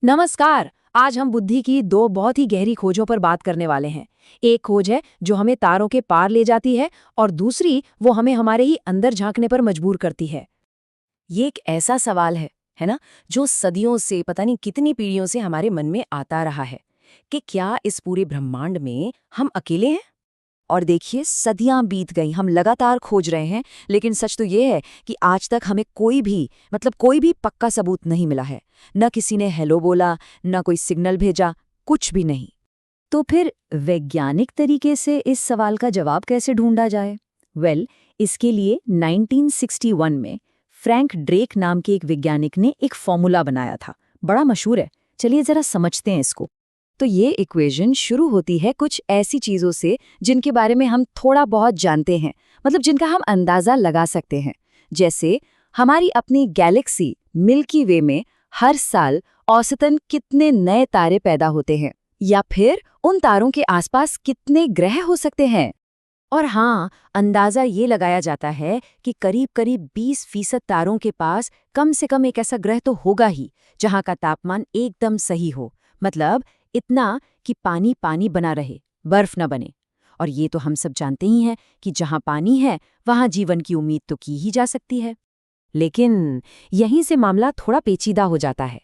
नमस्कार। आज हम बुद्धि की दो बहुत ही गहरी खोजों पर बात करने वाले हैं। एक खोज है जो हमें तारों के पार ले जाती है और दूसरी वो हमें हमारे ही अंदर झांकने पर मजबूर करती है। ये एक ऐसा सवाल है ना, जो सदियों से पता नहीं कितनी पीढ़ियों से हमारे मन में आता रहा है कि क्या इस पूरे ब्रह्मांड में हम अकेले हैं। और देखिए, सदियां बीत गई, हम लगातार खोज रहे हैं, लेकिन सच तो ये है कि आज तक हमें कोई भी पक्का सबूत नहीं मिला है। न किसी ने हेलो बोला, न कोई सिग्नल भेजा, कुछ भी नहीं। तो फिर वैज्ञानिक तरीके से इस सवाल का जवाब कैसे ढूंढा जाए? इसके लिए 1961 में फ्रैंक ड्रेक नाम के एक वैज्ञानिक ने एक फॉर्मूला बनाया था। बड़ा मशहूर है, चलिए जरा समझते हैं इसको। तो ये इक्वेशन शुरू होती है कुछ ऐसी चीज़ों से जिनके बारे में हम थोड़ा बहुत जानते हैं, मतलब जिनका हम अंदाज़ा लगा सकते हैं। जैसे हमारी अपनी गैलेक्सी मिल्की वे में हर साल औसतन कितने नए तारे पैदा होते हैं, या फिर उन तारों के आसपास कितने ग्रह हो सकते हैं। और हाँ, अंदाज़ा ये लगाया जाता है कि करीब-करीब 20% तारों के पास कम से कम एक ऐसा ग्रह तो होगा ही जहाँ का तापमान एकदम सही हो, मतलब इतना कि पानी पानी बना रहे, बर्फ न बने। और ये तो हम सब जानते ही हैं कि जहाँ पानी है वहाँ जीवन की उम्मीद तो की ही जा सकती है। लेकिन यहीं से मामला थोड़ा पेचीदा हो जाता है।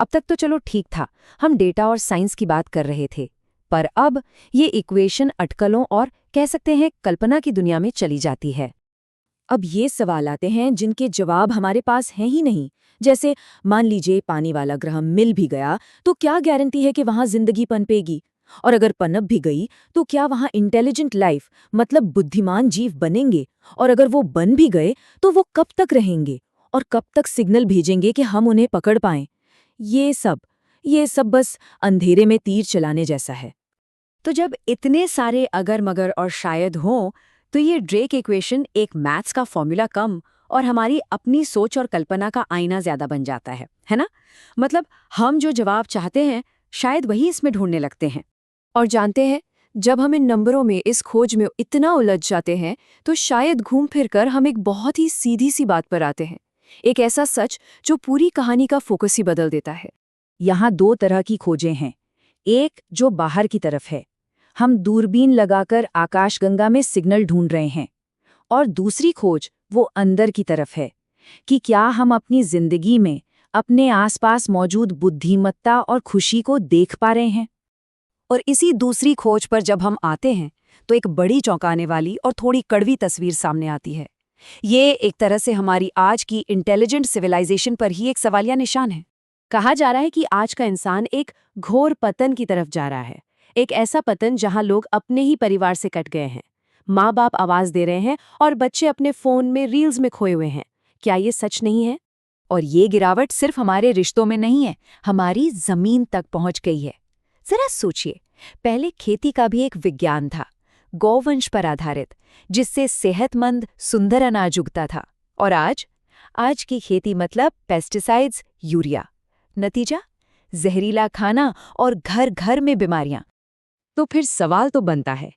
अब तक तो चलो ठीक था, हम डेटा और साइंस की बात कर रहे थे, पर अब ये इक्वेशन अटकलों और कह सकते हैं कल्पना की दुनिया में चली जाती है। अब ये सवाल आते हैं जिनके जवाब हमारे पास हैं ही नहीं। जैसे मान लीजिए पानी वाला ग्रह मिल भी गया, तो क्या गारंटी है कि वहां जिंदगी पनपेगी? और अगर पनप भी गई, तो क्या वहां इंटेलिजेंट लाइफ, मतलब बुद्धिमान जीव बनेंगे? और अगर वो बन भी गए, तो वो कब तक रहेंगे और कब तक सिग्नल भेजेंगे कि हम उन्हें पकड़ पाएं? ये सब ये सब बस अंधेरे में तीर चलाने जैसा है। तो जब इतने सारे अगर मगर और शायद हों, तो ये ड्रेक इक्वेशन एक मैथ्स का फॉर्मूला कम और हमारी अपनी सोच और कल्पना का आईना ज्यादा बन जाता है ना? मतलब हम जो जवाब चाहते हैं शायद वही इसमें ढूंढने लगते हैं। और जानते हैं, जब हम इन नंबरों में, इस खोज में इतना उलझ जाते हैं, तो शायद घूम फिर कर हम एक बहुत ही सीधी सी बात पर आते हैं। एक ऐसा सच जो पूरी कहानी का फोकस ही बदल देता है। यहाँ दो तरह की खोजें हैं। एक जो बाहर की तरफ है, हम दूरबीन लगाकर आकाशगंगा में सिग्नल ढूंढ रहे हैं। और दूसरी खोज वो अंदर की तरफ है कि क्या हम अपनी जिंदगी में अपने आसपास मौजूद बुद्धिमत्ता और खुशी को देख पा रहे हैं। और इसी दूसरी खोज पर जब हम आते हैं, तो एक बड़ी चौंकाने वाली और थोड़ी कड़वी तस्वीर सामने आती है। ये एक तरह से हमारी आज की इंटेलिजेंट सिविलाइजेशन पर ही एक सवालिया निशान है। कहा जा रहा है कि आज का इंसान एक घोर पतन की तरफ जा रहा है। एक ऐसा पतन जहां लोग अपने ही परिवार से कट गए हैं, माँ बाप आवाज दे रहे हैं और बच्चे अपने फोन में रील्स में खोए हुए हैं। क्या ये सच नहीं है? और ये गिरावट सिर्फ हमारे रिश्तों में नहीं है, हमारी जमीन तक पहुंच गई है। जरा सोचिए, पहले खेती का भी एक विज्ञान था, गौवंश पर आधारित, जिससे सेहतमंद सुंदर अनाज उगता था। और आज की खेती मतलब पेस्टिसाइड्स, यूरिया। नतीजा जहरीला खाना और घर घर में बीमारियां। तो फिर सवाल तो बनता है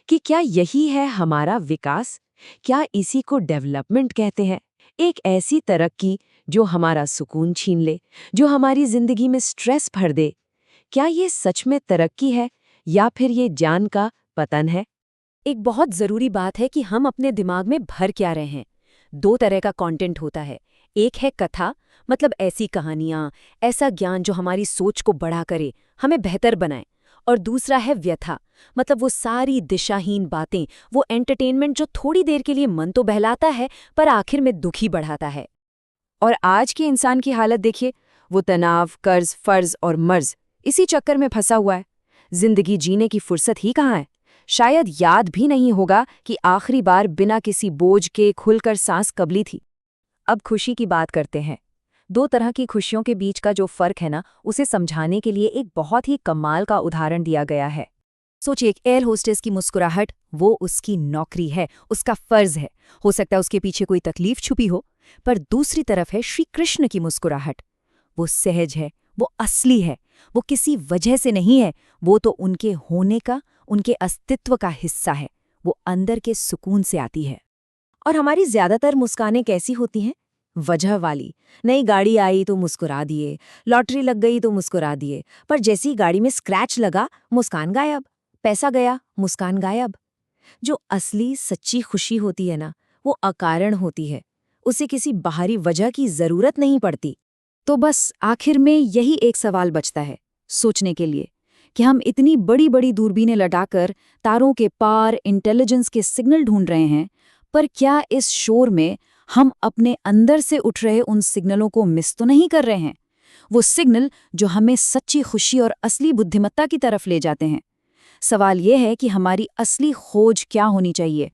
कि क्या यही है हमारा विकास? क्या इसी को डेवलपमेंट कहते हैं? एक ऐसी तरक्की जो हमारा सुकून छीन ले, जो हमारी जिंदगी में स्ट्रेस भर दे। क्या ये सच में तरक्की है या फिर ये ज्ञान का पतन है? एक बहुत जरूरी बात है कि हम अपने दिमाग में भर क्या रहे हैं। दो तरह का कंटेंट होता है। एक है कथा, मतलब ऐसी कहानियां, ऐसा ज्ञान जो हमारी सोच को बड़ा करे, हमें बेहतर बनाए। और दूसरा है व्यथा, मतलब वो सारी दिशाहीन बातें, वो एंटरटेनमेंट जो थोड़ी देर के लिए मन तो बहलाता है पर आखिर में दुखी बढ़ाता है। और आज के इंसान की हालत देखिए, वो तनाव, कर्ज, फर्ज और मर्ज, इसी चक्कर में फंसा हुआ है। जिंदगी जीने की फुर्सत ही कहाँ है? शायद याद भी नहीं होगा कि आखिरी बार बिना किसी बोझ के खुलकर सांस कब ली थी। अब खुशी की बात करते हैं। दो तरह की खुशियों के बीच का जो फर्क है ना, उसे समझाने के लिए एक बहुत ही कमाल का उदाहरण दिया गया है। सोचिए, एक एयर होस्टेस की मुस्कुराहट, वो उसकी नौकरी है, उसका फर्ज है। हो सकता है उसके पीछे कोई तकलीफ छुपी हो। पर दूसरी तरफ है श्री कृष्ण की मुस्कुराहट। वो सहज है, वो असली है, वो किसी वजह से नहीं है, वो तो उनके होने का, उनके अस्तित्व का हिस्सा है। वो अंदर के सुकून से आती है। और हमारी ज्यादातर मुस्कानें कैसी होती हैं? वजह वाली। नई गाड़ी आई तो मुस्कुरा दिए, लॉटरी लग गई तो मुस्कुरा दिए, पर जैसे ही गाड़ी में स्क्रैच लगा, मुस्कान गायब। पैसा गया, मुस्कान गायब। जो असली सच्ची खुशी होती है ना, वो अकारण होती है। उसे किसी बाहरी वजह की जरूरत नहीं पड़ती। तो बस आखिर में यही एक सवाल बचता है सोचने के लिए कि हम इतनी बड़ी बड़ी दूरबीनें लटाकर तारों के पार इंटेलिजेंस के सिग्नल ढूंढ रहे हैं, पर क्या इस शोर में हम अपने अंदर से उठ रहे उन सिग्नलों को मिस तो नहीं कर रहे हैं? वो सिग्नल जो हमें सच्ची खुशी और असली बुद्धिमत्ता की तरफ ले जाते हैं। सवाल यह है कि हमारी असली खोज क्या होनी चाहिए?